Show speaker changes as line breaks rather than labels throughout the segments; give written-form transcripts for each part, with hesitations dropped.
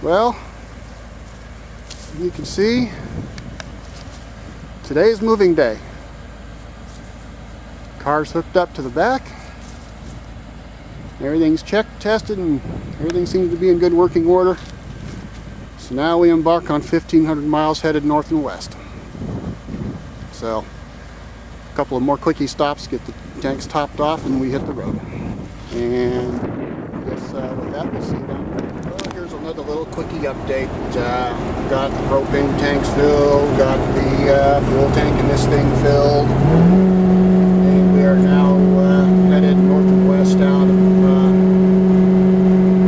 Well, you can see today's moving day. Car's hooked up to the back. Everything's checked, tested, and everything seems to be in good working order. So now we embark on 1,500 miles headed north and west. So a couple of more quickie stops, get the tanks topped off, and we hit the road. And I guess with that, we'll see you down there. Well, here's another little quickie update. Got the propane tanks filled, got the fuel tank in this thing filled, and we are now headed north and west out of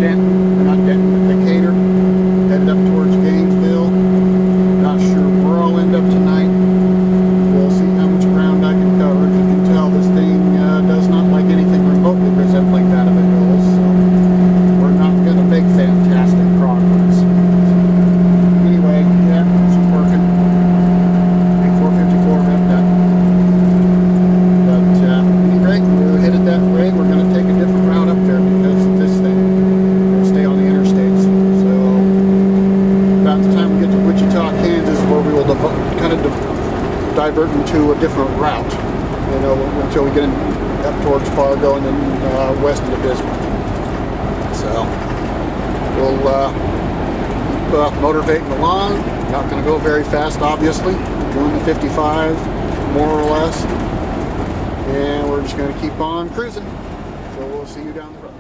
Denton, not Denton, but Decatur, headed up towards Gainesville. Not sure where I'll end up tonight. We'll see how much ground I can cover. As you can tell, this thing does not like anything remotely resembling that of a hill, so we're not going to make fantastic progress. Anyway, yeah, it's working. 454 revved up. But at any rate, we're headed that way. We're going to take a different route up there because of this thing. We'll stay on the interstates. So about the time we get to Wichita, Kansas, where we will divert into a different route, you know, until we get up towards Fargo and then west into Bismarck. So we'll keep motivating along. Not going to go very fast, obviously. Doing the 55, more or less. And we're just going to keep on cruising. So we'll see you down the road.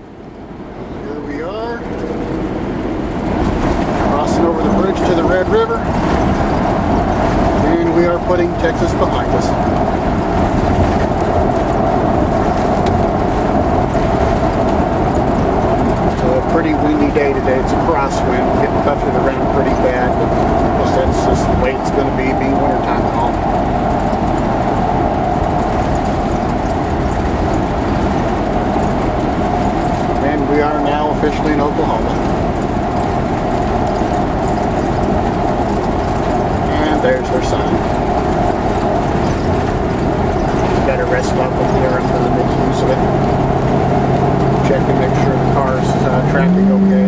Here we are, crossing over the bridge to the Red River. And we are putting Texas behind us. It's a pretty windy day today. It's a crosswind, getting buffeted around pretty bad. But I guess that's just the way it's going to be, being wintertime and all. And we are now officially in Oklahoma. There's their sign. Got a rest stop up there. I'm going to make use of it. Check and make sure the car's tracking okay.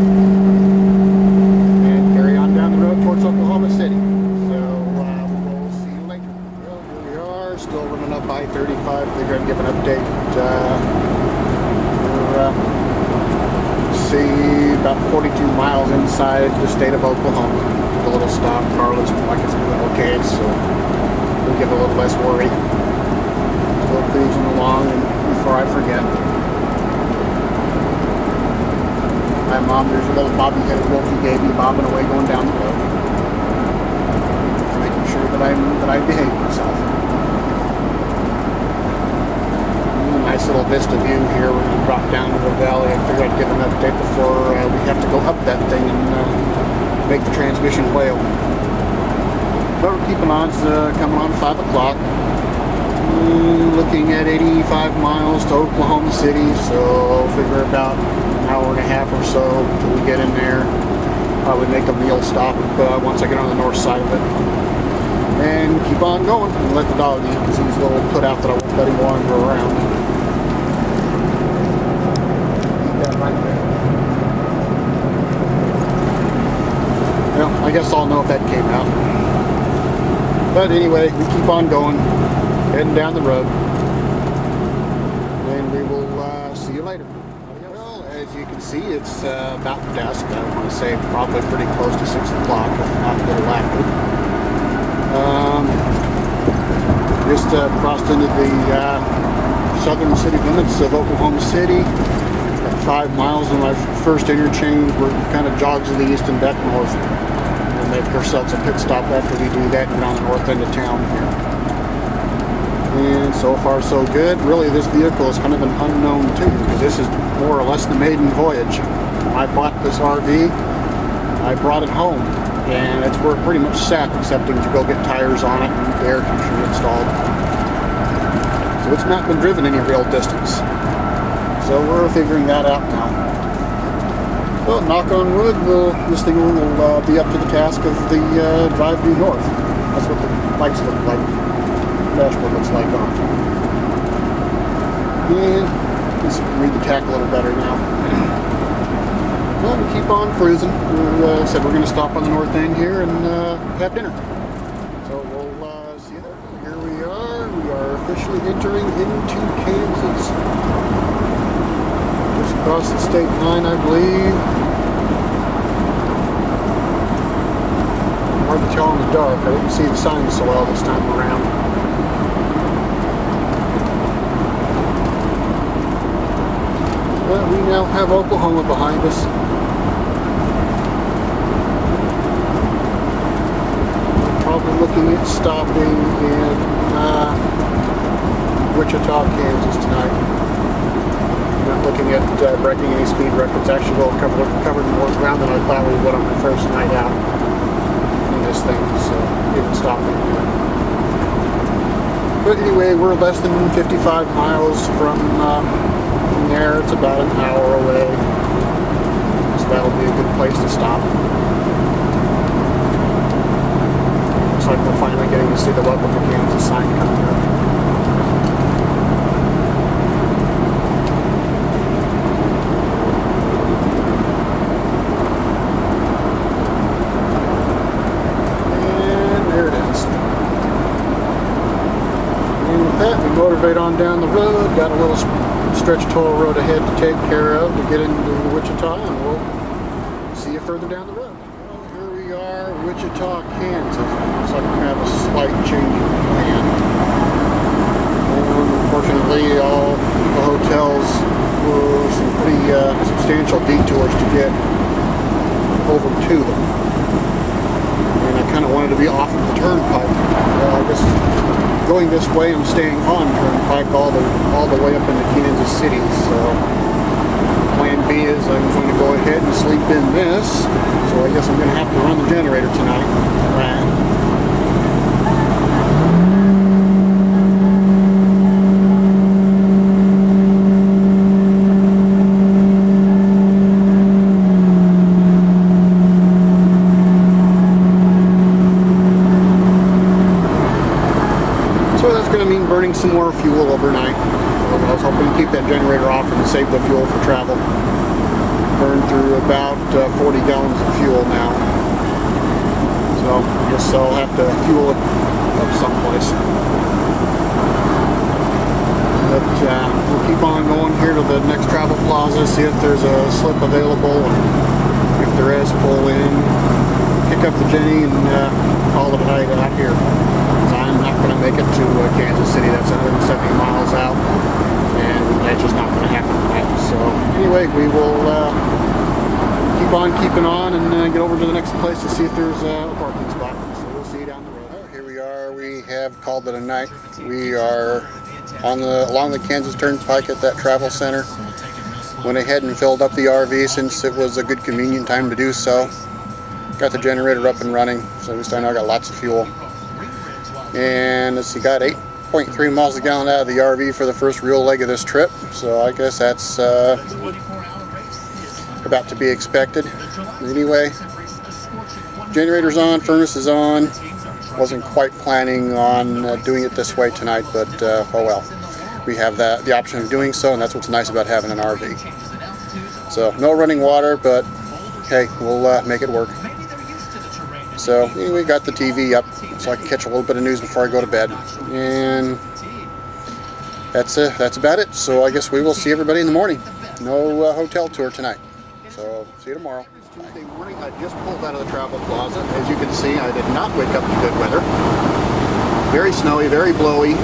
And carry on down the road towards Oklahoma City. So we'll see you later. Well, here we are, still running up I-35. Figure I'd give an update. See, about 42 miles inside the state of Oklahoma. A little stop. Car looks like it's doing okay, so we'll get a little less worry. Still cruising along, and before I forget, my mom, there's a little bobby-headed wolf he gave me, bobbing away going down the road, making sure that I behave myself. Nice little vista view here. We're going to drop down to the valley. I figured I'd give an update before we have to go up that thing and make the transmission wail. But we're keeping on. It's coming on 5 o'clock. Looking at 85 miles to Oklahoma City, so I'll figure about an hour and a half or so till we get in there. Probably make a meal stop once I get on the north side of it. And keep on going and let the dog eat because he's a little put out that I won't let him wander around. Eat that right there. Well, I guess I'll know if that came out. But anyway, we keep on going, heading down the road, and we will see you later. Well, as you can see, it's about dusk. I want to say probably pretty close to 6 o'clock, if not a little after. Just crossed into the southern city limits of Oklahoma City. 5 miles in my first interchange. We're kind of jogs to the east and back north. We'll make ourselves a pit stop after we do that and get on the north end of town here. And so far so good. Really, this vehicle is kind of an unknown too, because this is more or less the maiden voyage. When I bought this RV, I brought it home, and that's where it pretty much sat, excepting to go get tires on it and the air conditioner installed. So it's not been driven any real distance. So we're figuring that out now. Well, knock on wood, this thing will be up to the task of the drive due north. That's what the lights look like. The dashboard looks like on. And let's read the tack a little better now. Well, we keep on cruising. We said we're going to stop on the north end here and have dinner. So we'll see you there. Here we are. We are officially entering into Kansas. Just across the state line, I believe. Hard to tell in the dark. I didn't see the signs so well this time around. But we now have Oklahoma behind us. Probably looking at stopping in Wichita, Kansas tonight. Not looking at breaking any speed records. Actually, we'll cover more ground than I thought we would on my first night out in this thing, so didn't stop anywhere. But anyway, we're less than 55 miles from there. It's about an hour away, so that'll be a good place to stop. Looks like we're finally getting to see the Welcome to Kansas sign coming up. And there it is. And with that, we motivate on down the road. Got a little stretch toll road ahead to take care of to get into Wichita, and we'll see you further down the road. Well, here we are, Wichita, Kansas. Looks like we have a slight change in plan. Unfortunately, all the hotels were some pretty substantial detours to get over to them. And I kind of wanted to be off of the turnpike. I guess going this way, I'm staying on turnpike all the way up into Kansas City. So plan B is I'm going to go ahead and sleep in this. So I guess I'm going to have to run the generator tonight. Right. Burning some more fuel overnight. I was hoping to keep that generator off and save the fuel for travel. Burned through about 40 gallons of fuel now. So I guess I'll have to fuel it up someplace. But we'll keep on going here to the next travel plaza, see if there's a slip available. And if there is, pull in, pick up the Jenny, and call it a night out here. I'm not going to make it to Kansas City. That's 170 miles out, and that's just not going to happen tonight. So anyway, we will keep on keeping on and get over to the next place to see if there's a parking spot. So we'll see you down the road. Here we are. We have called it a night. We are along the Kansas Turnpike at that travel center. Went ahead and filled up the RV since it was a good convenient time to do so. Got the generator up and running, so this time I got lots of fuel. And let's see, got 8.3 miles a gallon out of the RV for the first real leg of this trip. So I guess that's about to be expected. Anyway, generator's on, furnace is on. Wasn't quite planning on doing it this way tonight, but oh well. We have the option of doing so, and that's what's nice about having an RV. So no running water, but hey, we'll make it work. So anyway, got the TV up so I can catch a little bit of news before I go to bed, and that's about it. So I guess we will see everybody in the morning. No hotel tour tonight, so see you tomorrow. Tuesday morning, I just pulled out of the travel plaza. As you can see, I did not wake up to good weather. Very snowy, very blowy.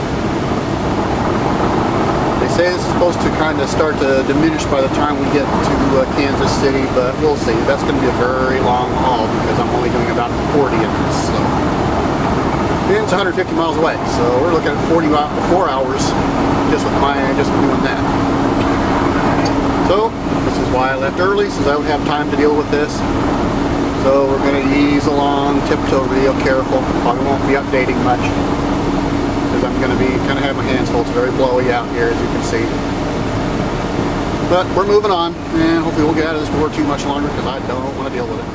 They say it's supposed to kind of start to diminish by the time we get to Kansas City, but we'll see. That's going to be a very long haul because I'm only doing about 40 in this. So. And it's 150 miles away, so we're looking at 4 hours just doing that. So this is why I left early, since I would have time to deal with this. So we're going to ease along, tiptoe real careful. Probably won't be updating much, because I'm going to be kind of have my hands full. It's very blowy out here, as you can see. But we're moving on, and hopefully we'll get out of this before too much longer, because I don't want to deal with it.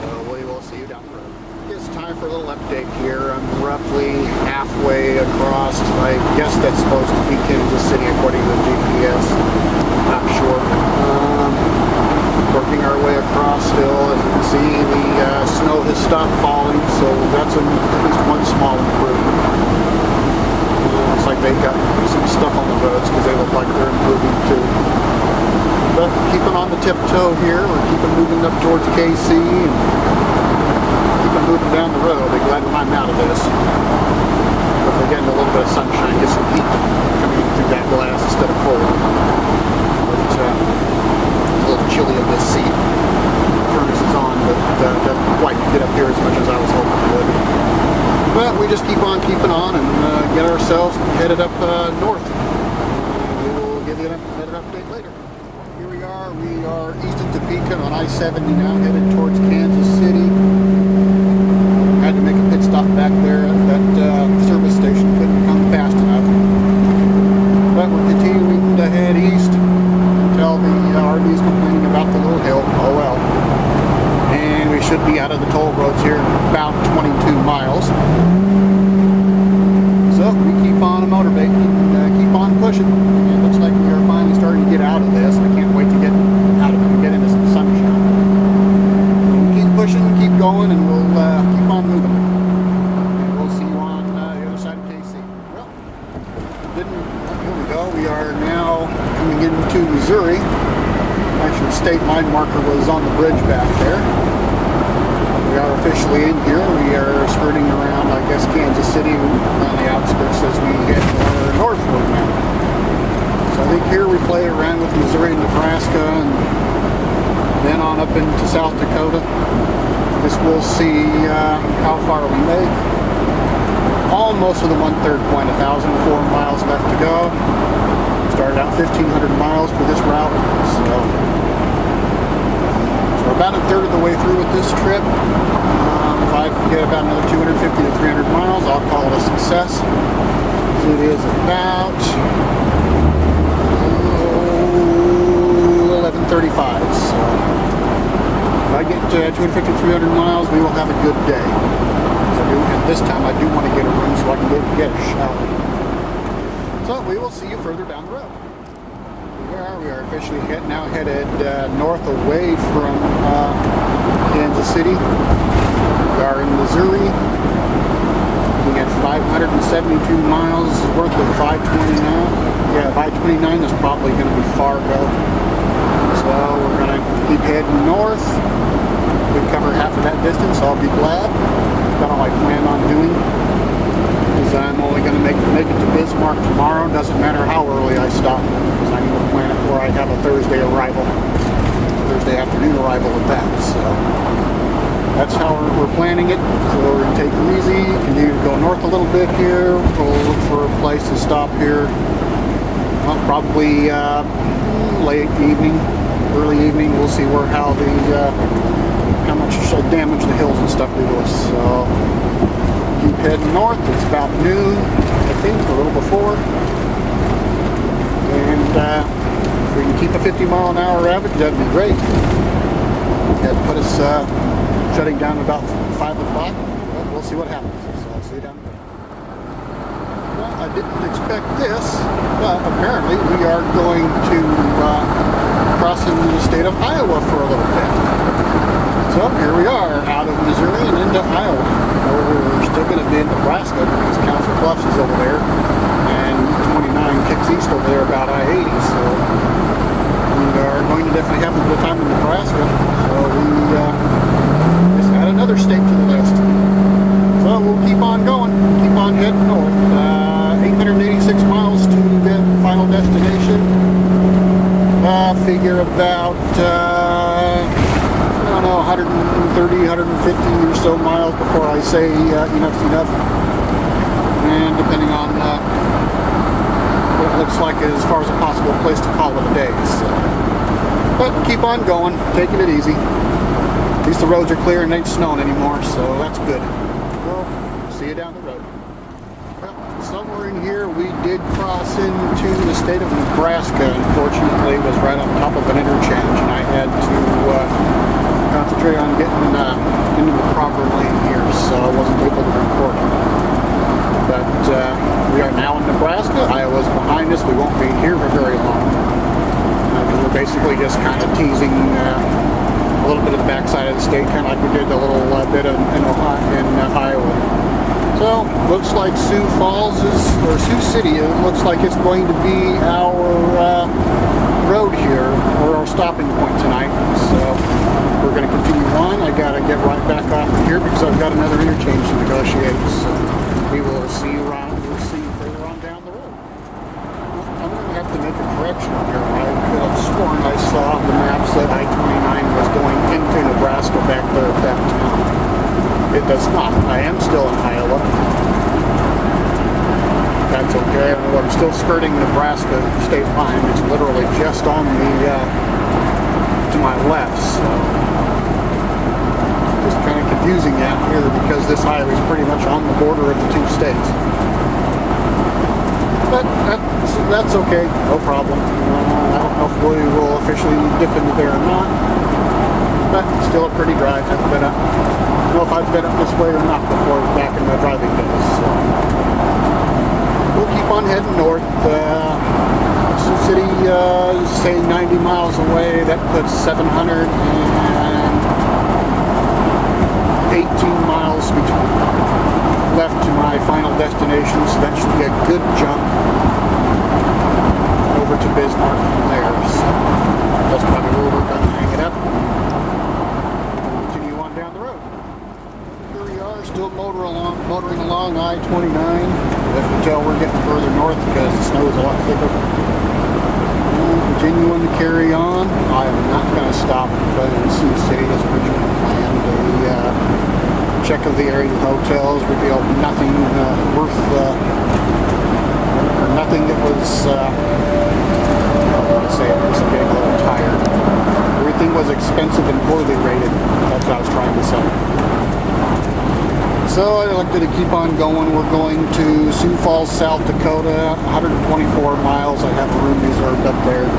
So we will see you down the road. It's time for a little update here. I'm roughly halfway across. I guess that's supposed to be Kansas City according to the GPS. Not sure. working our way across still. As you can see, the snow has stopped falling, so that's at least one small improvement. Looks like they've got some stuff on the roads because they look like they're improving too. But keeping on the tiptoe here, we're keeping moving up towards KC and keeping moving down the road. They're glad when I'm out of this. But we're getting a little bit of sunshine, get some heat coming through that glass instead of cold. But it's a little chilly in this seat. The furnace is on, but doesn't quite get up here as much as I was hoping it would. But we just keep on keeping on and get ourselves headed up north. We will give you an update later. Here we are east of Topeka on I-70 now, headed towards Kansas City. Had to make a pit stop back there at that service station, couldn't come fast enough. But we're continuing to head east until the RV is complaining about the little hill. Oh well. And we should be out of the toll roads here in about 22 miles. So we keep on motorbating and keep on pushing. It looks like we are finally starting to get out of this. I can't wait to get out of it and get into some sunshine. We'll keep pushing, keep going, and we'll keep on moving. And we'll see you on the other side of KC. Well, here we go. We are now coming into Missouri. Actually, the state line marker was on the bridge back there. We are officially in here. We are skirting around, I guess, Kansas City on the outskirts as we head more northward now. So I think here we play around with Missouri and Nebraska and then on up into South Dakota. This we'll see how far we make. Almost to the 1/3 point, 1,004 miles left to go. Started out 1,500 miles for this route. So we're about 1/3 of the way through with this trip. If I can get about another 250 to 300 miles, I'll call it a success. It is about 11:35. So if I get 250 to 300 miles, we will have a good day. And this time I do want to get a room so I can get a shower. So we will see you further down the road. We are officially headed north away from Kansas City. We are in Missouri. Looking at 572 miles worth of 529. Yeah, 529 is probably going to be Fargo. So we're going to keep heading north. We cover half of that distance, so I'll be glad. That's all I plan on doing. Because I'm only going to make it to Bismarck tomorrow. Doesn't matter how early I stop, because I need to plan it where I have a Thursday arrival, Thursday afternoon arrival at that. So that's how we're planning it. So we're going to take it easy, continue to go north a little bit here. We'll look for a place to stop here. Well, probably late evening, early evening. We'll see how much damage the hills and stuff do to us. So keep heading north. It's about noon, I think, a little before. And if we can keep a 50-mile-an-hour average, that'd be great. That'd put us shutting down about 5 o'clock. But we'll see what happens. So I'll see you down there. Well, I didn't expect this, but apparently we are going to cross into the state of Iowa for a little bit. So here we are, out of Missouri and into Iowa. We're still going to be in Nebraska because Council Bluffs is over there, and 29 kicks east over there about I-80. So we are going to definitely have a good time in Nebraska. So we just add another state to the list. So we'll keep on going, keep on heading north. 886 miles to the final destination. Figure about 130, 150 or so miles before I say enough's enough. And depending on what it looks like as far as a possible place to call it a day. So. But keep on going, taking it easy. At least the roads are clear and it ain't snowing anymore, so that's good. Well, see you down the road. Well, somewhere in here we did cross into the state of Nebraska. Unfortunately, it was right on top of an interchange, and I had to concentrate on getting into the proper lane here, so I wasn't able to record it. But we are now in Nebraska. Iowa's behind us. We won't be here for very long. We're basically just kind of teasing a little bit of the backside of the state, kind of like we did a little bit in Iowa. So, looks like Sioux Falls or Sioux City, it looks like it's going to be our road here, or our stopping point tonight. So, we're going to continue on. I got to get right back off of here because I've got another interchange to negotiate. So, we will see you further on down the road. I'm going to have to make a correction here. I could have sworn I saw on the maps that I-29 was going into Nebraska back there at that time. It does not. I am still in Iowa. That's okay. I'm still skirting Nebraska state line. It's literally just on the to my left. So just kind of confusing out here because this highway is pretty much on the border of the two states. But that's okay. No problem. I don't know if we will officially dip into there or not. But still a pretty drive. I don't know if I've been up this way or not before back in my driving days. So we'll keep on heading north. Sioux City is saying 90 miles away. That puts 718 miles between left to my final destination. So that should be a good jump over to Bismarck from there. So that's probably where we're going to hang it up. Still motoring along I-29. You can tell we're getting further north because the snow is a lot thicker. Continuing to carry on. I am not going to stop in Sioux City as originally planned. A check of the area hotels revealed nothing worth, or nothing that was, I don't want to say it, I'm getting a little tired. Everything was expensive and poorly rated. That's what I was trying to say. So I elected to keep on going. We're going to Sioux Falls, South Dakota, 124 miles. I have a room reserved up there.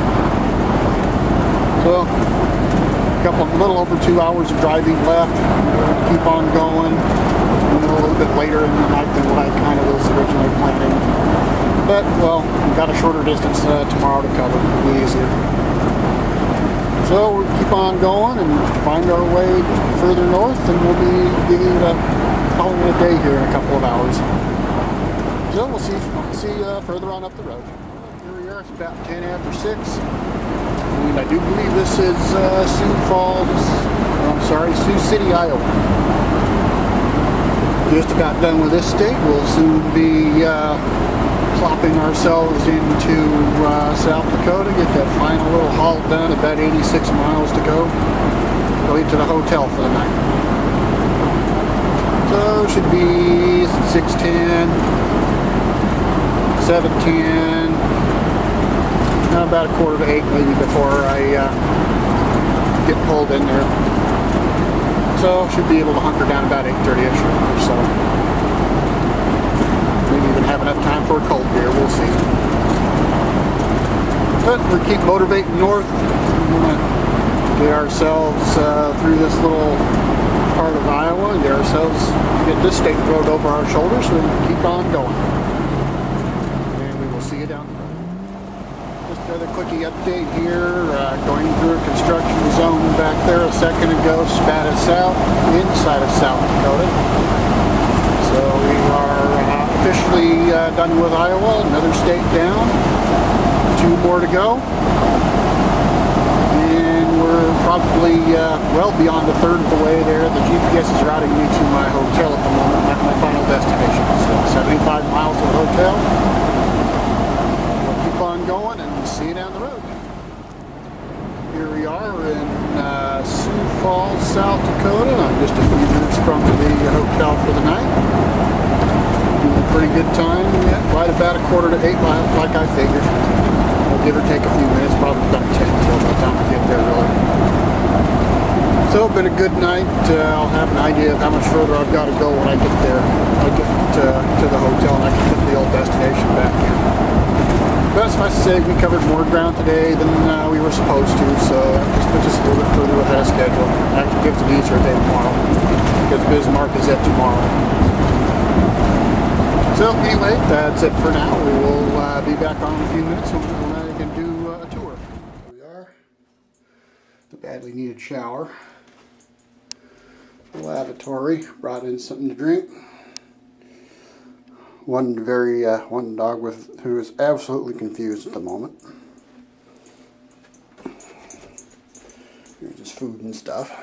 So a little over 2 hours of driving left. We're going to keep on going. It's a little bit later in the night than what I kind of was originally planning. But, well, we've got a shorter distance tomorrow to cover. It'll be easier. So we'll keep on going and find our way further north, and we'll be calling it a day here in a couple of hours. So we'll see further on up the road. Here we are. It's about 10 after 6. And I do believe this is Sioux City, Iowa. Just about done with this state. We'll soon be plopping ourselves into South Dakota. Get that final little haul done. About 86 miles to go. Go into the hotel for the night. So should be 6:10, 7:10, about 7:45 maybe before I get pulled in there. So should be able to hunker down about 8:30ish or so. Maybe even have enough time for a cold beer. We'll see. But we keep motivating north. We're gonna get ourselves through this little part of Iowa and get this state road over our shoulders, so we can keep on going. And we will see you down the road. Just another quickie update here. Going through a construction zone back there a second ago, spat us out inside of South Dakota. So we are officially done with Iowa, another state down. 2 more to go. We're probably well beyond a third of the way there. The GPS is routing me to my hotel at the moment, not my final destination. So 75 miles to the hotel. We'll keep on going and see you down the road. Here we are in Sioux Falls, South Dakota. I'm just a few minutes from the hotel for the night. Doing a pretty good time. Yeah, right about 7:45, like I figured. Give or take a few minutes, probably about 10 until by the time I get there, really. So, been a good night. I'll have an idea of how much further I've got to go when I get there. I get to the hotel and I can hit the old destination back here. But suffice to say, we covered more ground today than we were supposed to, so just puts us a little bit further ahead of schedule. Actually gives an easier day tomorrow, because Bismarck is at tomorrow. So anyway, that's it for now. We will be back on in a few minutes when I can do a tour. Here we Badly needed shower. Lavatory. Brought in something to drink. One dog who is absolutely confused at the moment. Here's his food and stuff.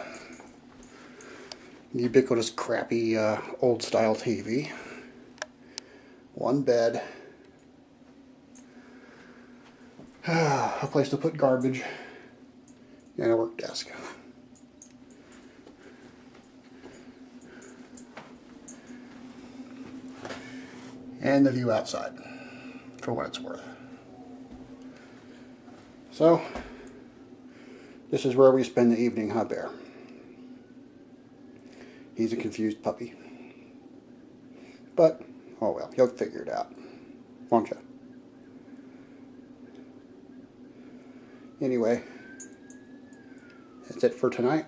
Ubiquitous crappy old style TV. One bed. A place to put garbage. And a work desk. And the view outside, for what it's worth. So, this is where we spend the evening, huh, Bear? He's a confused puppy. But, oh well, you'll figure it out, won't you? Anyway, that's it for tonight.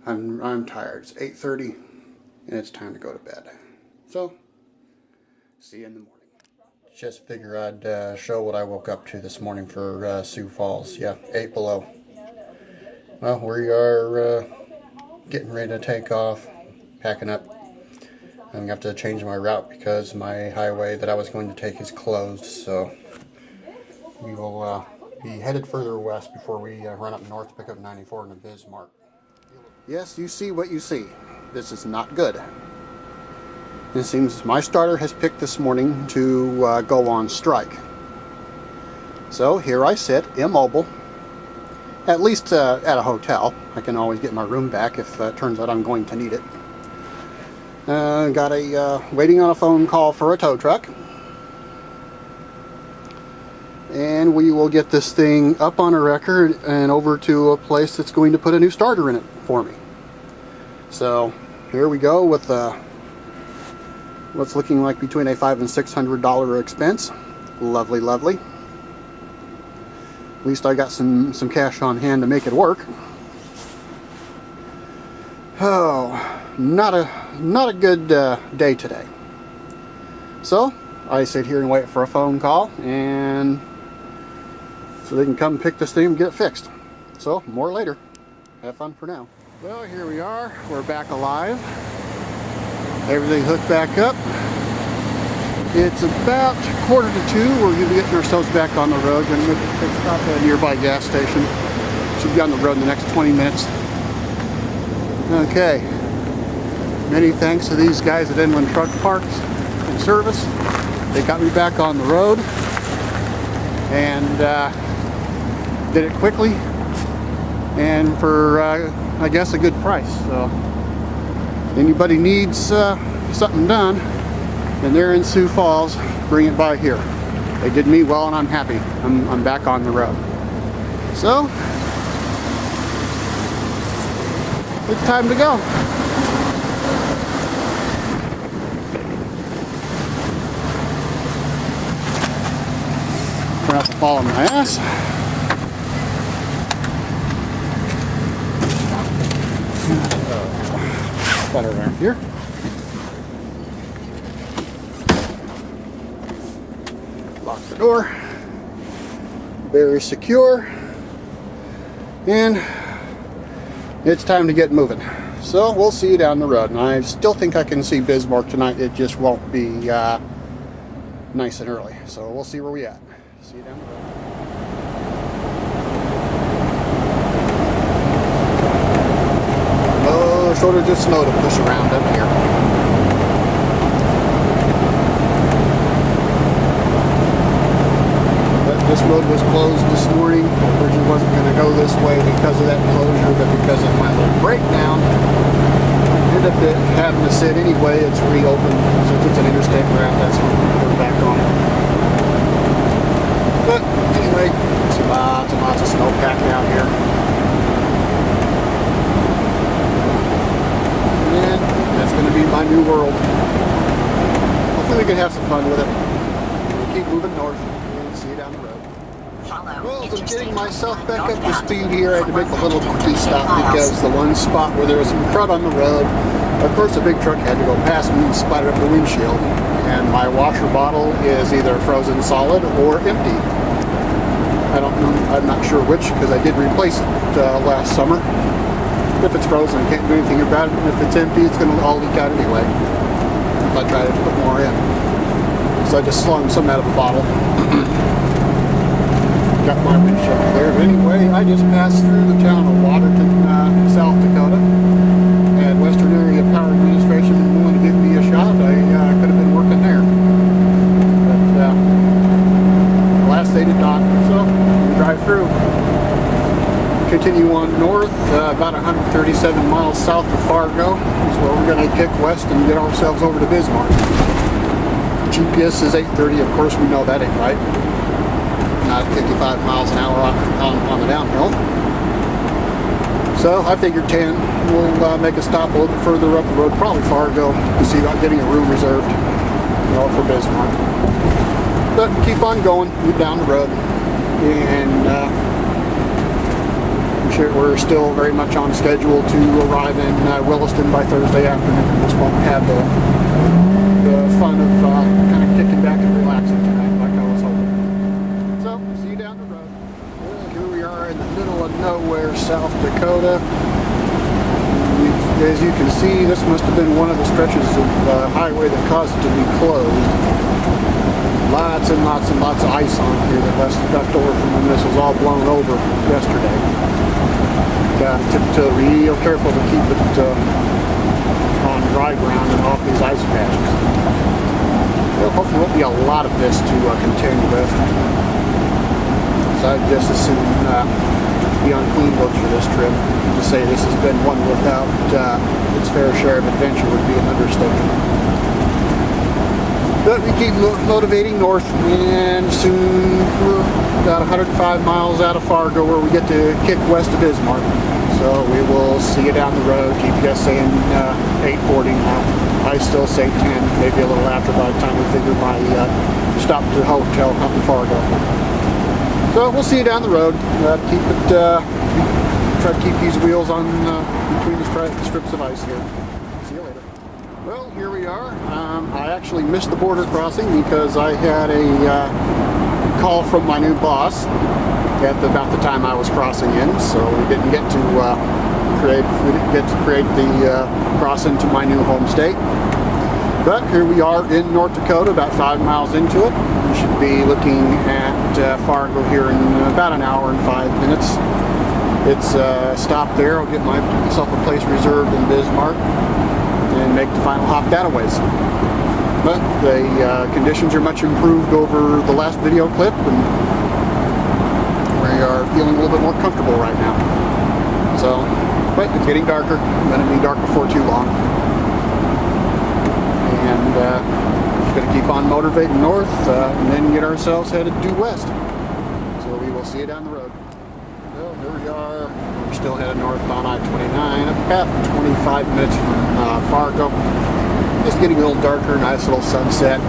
I'm tired. It's 8:30, and it's time to go to bed. So, see you in the morning. Just figure I'd show what I woke up to this morning for Sioux Falls. Yeah, 8 below. Well, we are getting ready to take off, packing up. I'm going to have to change my route because my highway that I was going to take is closed. So, we will be headed further west before we run up north to pick up 94 into Bismarck. Yes, you see what you see. This is not good. It seems my starter has picked this morning to go on strike. So here I sit, immobile, at least at a hotel. I can always get my room back if it turns out I'm going to need it. Got waiting on a phone call for a tow truck. And we will get this thing up on a record and over to a place that's going to put a new starter in it for me. So here we go with what's looking like between a $500 and $600 expense. Lovely, lovely. At least I got some cash on hand to make it work. Oh, not a good day today. So I sit here and wait for a phone call, and so they can come pick this thing and get it fixed. So more later. Have fun for now. Well, here we are. We're back alive. Everything hooked back up. It's about 1:45. We're going to be getting ourselves back on the road. Going to make a quick stop at a nearby gas station. Should be on the road in the next 20 minutes. Okay. Many thanks to these guys at Inland Truck Parks and Service. They got me back on the road and did it quickly and for I guess a good price. So anybody needs something done and they're in Sioux Falls, bring it by here. They did me well and I'm happy. I'm back on the road. So it's time to go. Try not to fall on my ass. Put it right here. Lock the door. Very secure. And it's time to get moving. So we'll see you down the road. And I still think I can see Bismarck tonight. It just won't be nice and early. So we'll see where we at. See you down the road. Oh, shortage of snow to push around up here. But this road was closed this morning. Originally wasn't going to go this way because of that closure, but because of my little breakdown, ended up having to sit anyway. It's reopened since it's an interstate route. That's when we're back on it. But anyway, lots and lots of snowpack out here. And that's going to be my new world. Hopefully we can have some fun with it. We'll keep moving north and see you down the road. Well, as I'm getting myself back up to speed here, I had to make a little quickie stop because the one spot where there was some crud on the road, of course a big truck had to go past me and splattered up the windshield. And my washer bottle is either frozen solid or empty. I don't know, I'm not sure which, because I did replace it last summer. If it's frozen, I can't do anything about it. And if it's empty, it's going to all leak out anyway if I try to put more in. So I just slung some out of a bottle. Got my windshield cleared. Anyway, I just passed through the town of Waterton, South Dakota. And Western Area Power Administration was willing to give me a shot. I could have been working there. But alas, they did not. So we drive through. Continue on north, about 137 miles south of Fargo is where we're going to kick west and get ourselves over to Bismarck. GPS is 830, of course we know that ain't right. Not 55 miles an hour on the downhill. So I figured 10. We'll make a stop a little bit further up the road, probably Fargo, to see about getting a room reserved, for Bismarck. But keep on going, move down the road, and we're still very much on schedule to arrive in Williston by Thursday afternoon. Just won't have the fun of kind of kicking back and relaxing tonight like I was hoping. So, see you down the road. Well, here we are in the middle of nowhere, South Dakota. As you can see, this must have been one of the stretches of highway that caused it to be closed. Lots and lots and lots of ice on here that left over from when this was all blown over yesterday. Got to real careful to keep it on dry ground and off these ice patches. Well, hopefully there won't be a lot of this to contend with. So I'd just as soon be on clean books for this trip. To say this has been one without its fair share of adventure would be an understatement. But we keep motivating north, and soon we're about 105 miles out of Fargo where we get to kick west of Bismarck. So we will see you down the road. GPS saying 8:40 now. I still say 10, maybe a little after by the time we figure my stop to the hotel up in Fargo. So we'll see you down the road. Try to keep these wheels on between the strips of ice here. See you later. Well, here we are. I actually missed the border crossing because I had a call from my new boss at about the time I was crossing in, so we didn't get to create the crossing to my new home state. But here we are in North Dakota, about 5 miles into it. We should be looking at Fargo here in about an hour and 5 minutes. It's stop there. I'll get myself a place reserved in Bismarck and make the final hop that ways. But the conditions are much improved over the last video clip, and we are feeling a little bit more comfortable right now. So, but it's getting darker. It's going to be dark before too long. And we're going to keep on motivating north and then get ourselves headed due west. So we will see you down the road. Well, here we are. We're still headed north on I-29, about 25 minutes from Fargo. It's getting a little darker, nice little sunset.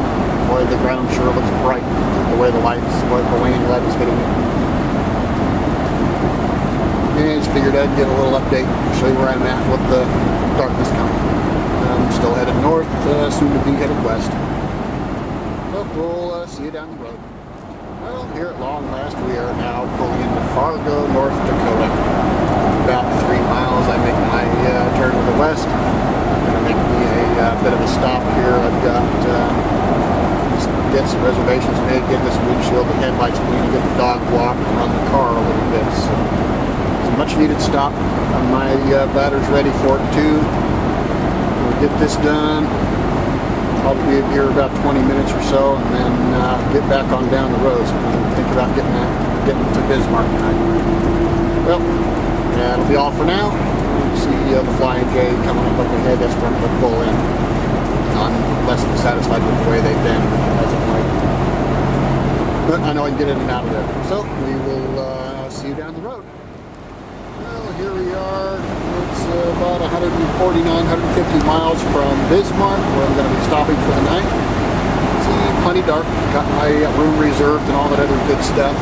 Boy, the ground sure looks bright the way the way the waning light is hitting it. And just figured I'd get a little update, show you where I'm at with the darkness coming. I'm still headed north, soon to be headed west. But we'll see you down the road. Well, here at long last, we are now pulling into Fargo, North Dakota. About 3 miles, I make my turn to the west. I'm going to make me a bit of a stop here. I've got get some reservations made, get this windshield, the headlights clean, get the dog walk, and run the car a little bit. So it's a much needed stop. My bladder's ready for it too. We'll get this done. Probably be here about 20 minutes or so, and then get back on down the road. So we'll think about getting to Bismarck tonight. Well, that'll be all for now. You see the Flying J coming up ahead. That's from the pull in. I'm less than satisfied with the way they've been as of late. But I know I can get in and out of there. So we will see you down the road. Well, here we are. It's about 149, 150 miles from Bismarck, where I'm going to be stopping for the night. See, plenty dark. Got my room reserved and all that other good stuff.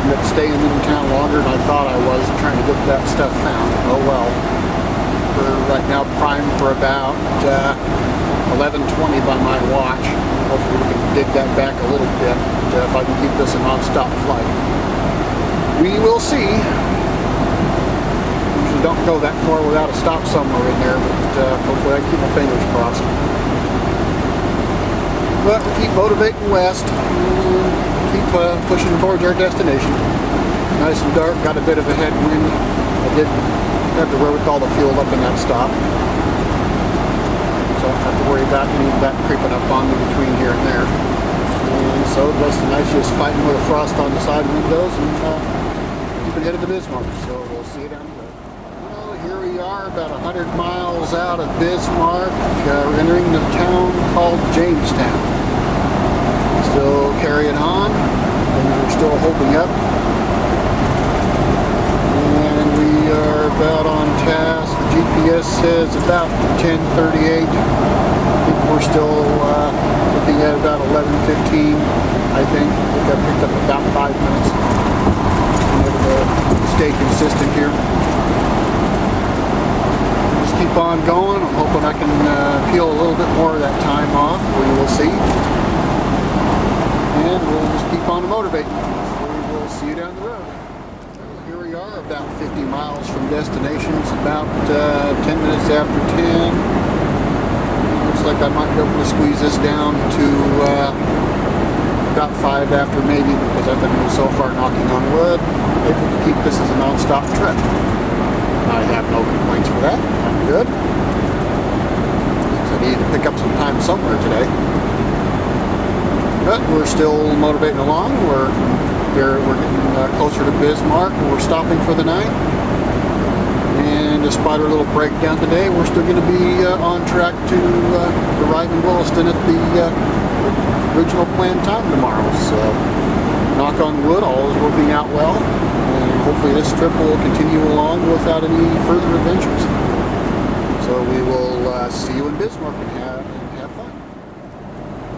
I'm staying in town longer than I thought I was, trying to get that stuff found. Oh well. We're right now primed for about 11:20 by my watch. Hopefully we can dig that back a little bit if I can keep this a non-stop flight. we will see. Usually don't go that far without a stop somewhere in there, but hopefully I can keep my fingers crossed. But we keep motivating west, keep pushing towards our destination. Nice and dark, got a bit of a headwind. I did have the wherewithal to fuel up in that stop, so I don't have to worry about any of that creeping up on me between here and there. And so the rest of the night's just fighting with the frost on the side windows and keeping headed to Bismarck. So we'll see you down the road. Well, here we are, about 100 miles out of Bismarck. We're entering the town called Jamestown. Still carrying on, and we're still holding up. And we are about on task. The GPS says about 10:38. I think we're still looking at about 11:15. I think I picked up about 5 minutes. I'm able to stay consistent here. Just keep on going. I'm hoping I can peel a little bit more of that time off. We will see. And we'll just keep on motivating. We will see you down the road. Here we are, about 50 miles from destination. It's about 10 minutes after 10. Looks like I might be able to squeeze this down to about 5 after maybe, because I've been so far knocking on wood, able to keep this as a non-stop trip. I have no complaints for that. I'm good. I need to pick up some time somewhere today. But we're still motivating along. We're getting closer to Bismarck. We're stopping for the night. And despite our little breakdown today, we're still going to be on track to arrive in Williston at the original planned time tomorrow. So, knock on wood, all is working out well. And hopefully this trip will continue along without any further adventures. So we will see you in Bismarck and have fun.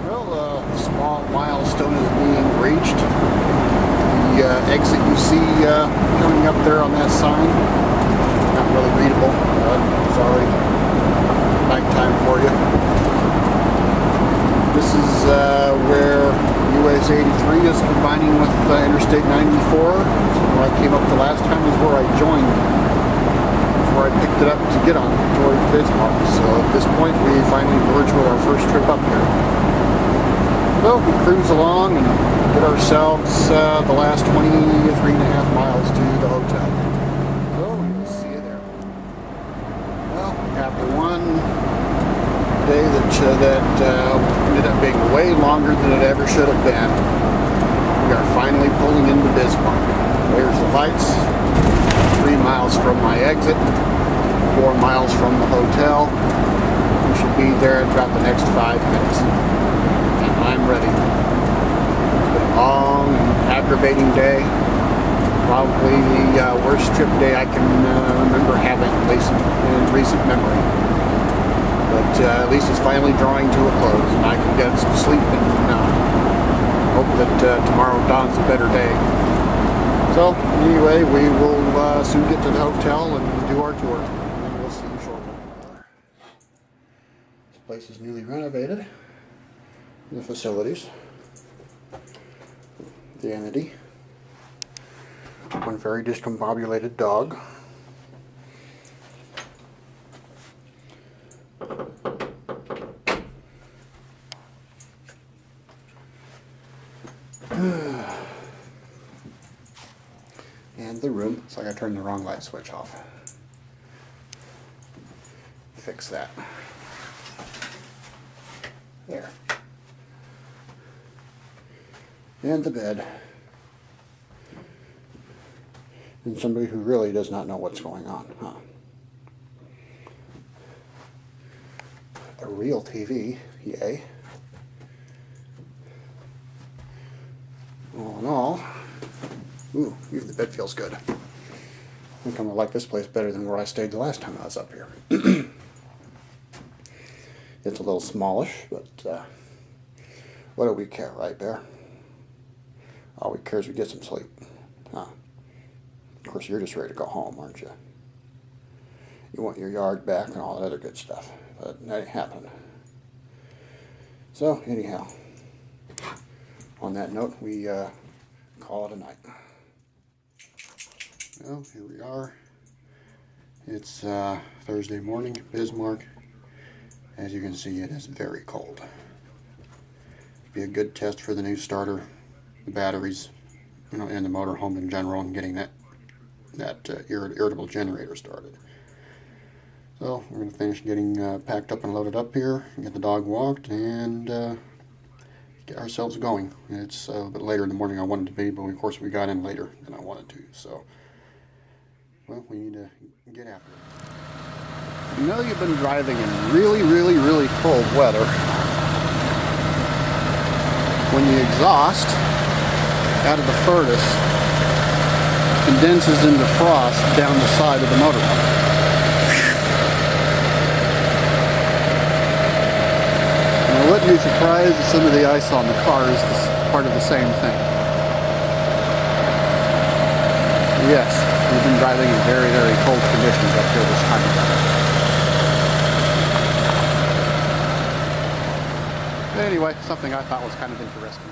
Well, a small milestone is being reached. The exit you see coming up there on that sign, not really readable. Sorry, nighttime for you. This is where US 83 is combining with Interstate 94. So where I came up the last time is where I joined. Where I picked it up to get on towards Bismarck. So at this point we finally merged with our first trip up here. Well, we cruise along and get ourselves the last 23.5 miles to the hotel. So we'll see you there. Well, after one day that ended up being way longer than it ever should have been, we are finally pulling into Bismarck. There's the lights. 3 miles from my exit, 4 miles from the hotel. We should be there in about the next 5 minutes. And I'm ready. It's been a long and aggravating day. Probably the worst trip day I can remember having, at least in recent memory. But at least it's finally drawing to a close, and I can get some sleep and hope that tomorrow dawns a better day. So, anyway, we will soon get to the hotel and do our tour. And we'll see you shortly. This place is newly renovated. The facilities. The entity. One very discombobulated dog. And the room. It's like I turned the wrong light switch off. Fix that. There. And the bed. And somebody who really does not know what's going on, huh? A real TV, yay. All in all, ooh, even the bed feels good. I think I'm gonna like this place better than where I stayed the last time I was up here. It's a little smallish, but what do we care, right, Bear? All we care is we get some sleep. Huh? Of course, you're just ready to go home, aren't you? You want your yard back and all that other good stuff, but that ain't happening. So, anyhow, on that note, we call it a night. Well, here we are. It's Thursday morning, Bismarck. As you can see, it is very cold. Be a good test for the new starter, the batteries, and the motorhome in general, and getting that irritable generator started. So we're going to finish getting packed up and loaded up here, get the dog walked, and get ourselves going. It's a bit later in the morning I wanted to be, but of course we got in later than I wanted to. So, well, we need to get after it. You know you've been driving in really, really, really cold weather when the exhaust out of the furnace condenses into frost down the side of the motorhome. I wouldn't be surprised if some of the ice on the car is part of the same thing. Yes, we've been driving in very, very cold conditions up here this time of year. Anyway, something I thought was kind of interesting.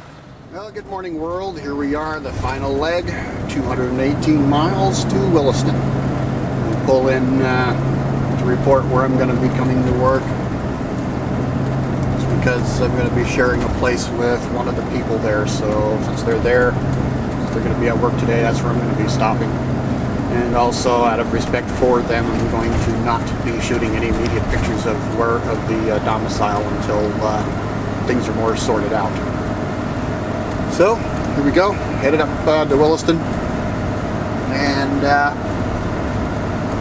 Well, good morning world. Here we are, the final leg, 218 miles to Williston. We'll pull in to report where I'm going to be coming to work. Because I'm going to be sharing a place with one of the people there, so since they're there, since they're going to be at work today, that's where I'm going to be stopping. And also, out of respect for them, I'm going to not be shooting any immediate pictures of the domicile until things are more sorted out. So here we go, headed up to Williston, and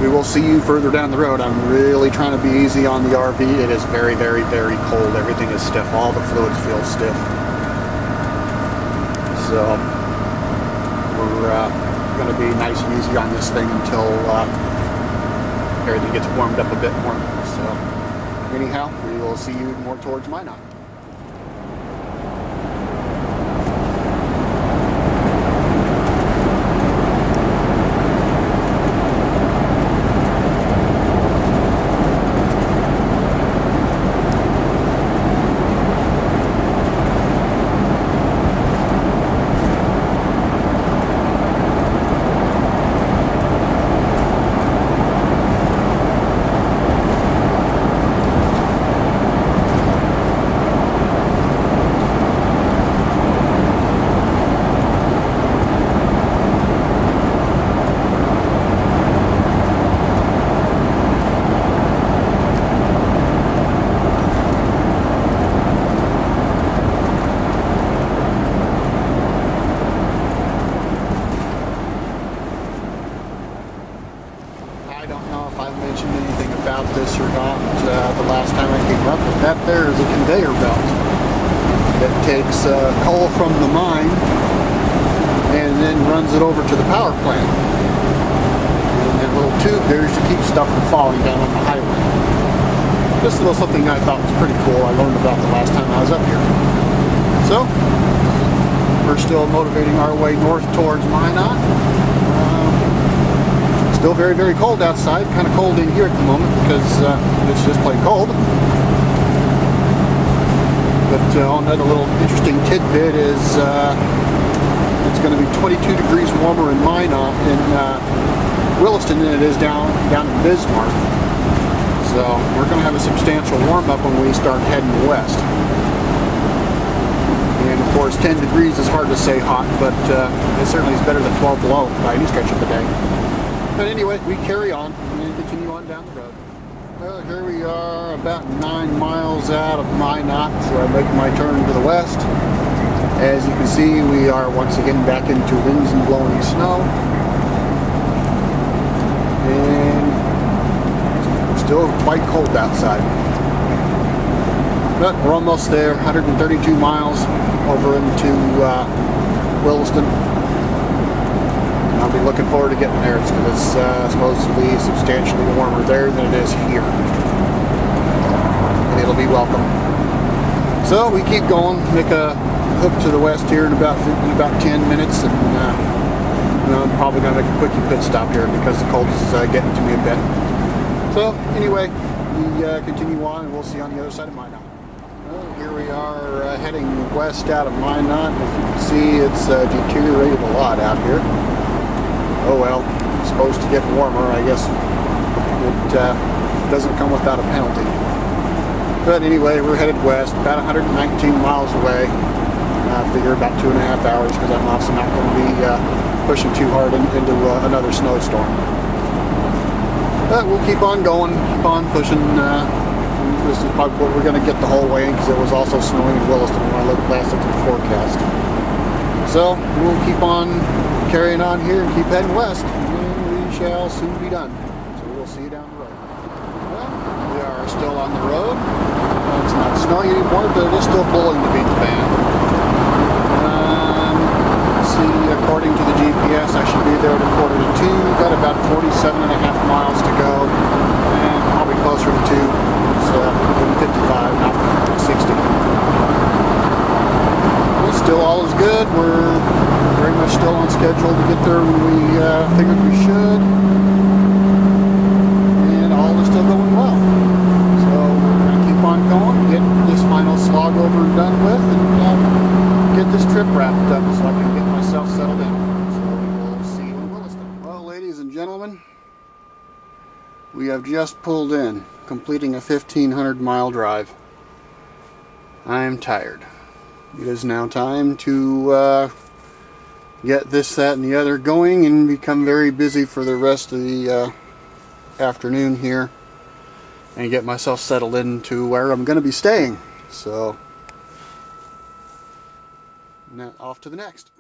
we will see you further down the road. I'm really trying to be easy on the RV. It is very, very, very cold. Everything is stiff. All the fluids feel stiff. So we're going to be nice and easy on this thing until everything gets warmed up a bit more. So anyhow, we will see you more towards Minot. This or not the last time I came up, but that there is a conveyor belt that takes coal from the mine and then runs it over to the power plant. And that little tube there is to keep stuff from falling down on the highway. This little something I thought was pretty cool. I learned about the last time I was up here. So we're still motivating our way north towards Minot. Still very, very cold outside. Kind of cold in here at the moment because it's just plain cold. But another little interesting tidbit is it's going to be 22 degrees warmer in Minot in Williston than it is down in Bismarck. So we're going to have a substantial warm up when we start heading west. And of course 10 degrees is hard to say hot, but it certainly is better than 12 below by any stretch of the day. But anyway, we carry on and continue on down the road. Well, here we are about 9 miles out of Minot, so I make my turn to the west. As you can see, we are once again back into winds and blowing snow. And it's still quite cold outside. But we're almost there, 132 miles over into Williston. I'll be looking forward to getting there. It's supposed to be substantially warmer there than it is here. And it'll be welcome. So we keep going, make a hook to the west here in about 10 minutes, and I'm probably going to make a quickie pit stop here because the cold is getting to me a bit. So anyway, we continue on and we'll see you on the other side of Minot. Well, here we are heading west out of Minot. As you can see, it's deteriorated a lot out here. Oh well, supposed to get warmer. I guess it doesn't come without a penalty. But anyway, we're headed west, about 119 miles away. I figure about 2.5 hours, because I'm also not going to be pushing too hard into another snowstorm. But we'll keep on going, keep on pushing. This is probably what we're going to get the whole way, because it was also snowing in Williston when I looked last at the forecast. So we'll keep on carrying on here and keep heading west, and we shall soon be done. So we'll see you down the road. Well, we are still on the road. It's not snowing anymore, but it is still blowing to beat the band. Let's see, according to the GPS, I should be there at 1:45. Got about 47.5 miles to go, and probably closer to 2. It's 55, not 60. But still, all is good. We're very much still on schedule to get there when we figured we should, and all is still going well. So we're going to keep on going, get this final slog over and done with, and get this trip wrapped up so I can get myself settled in. So we'll see you in Williston. Well, ladies and gentlemen, we have just pulled in, completing a 1,500-mile drive. I am tired. It is now time to get this, that, and the other going and become very busy for the rest of the afternoon here, and get myself settled into where I'm going to be staying. So, now off to the next.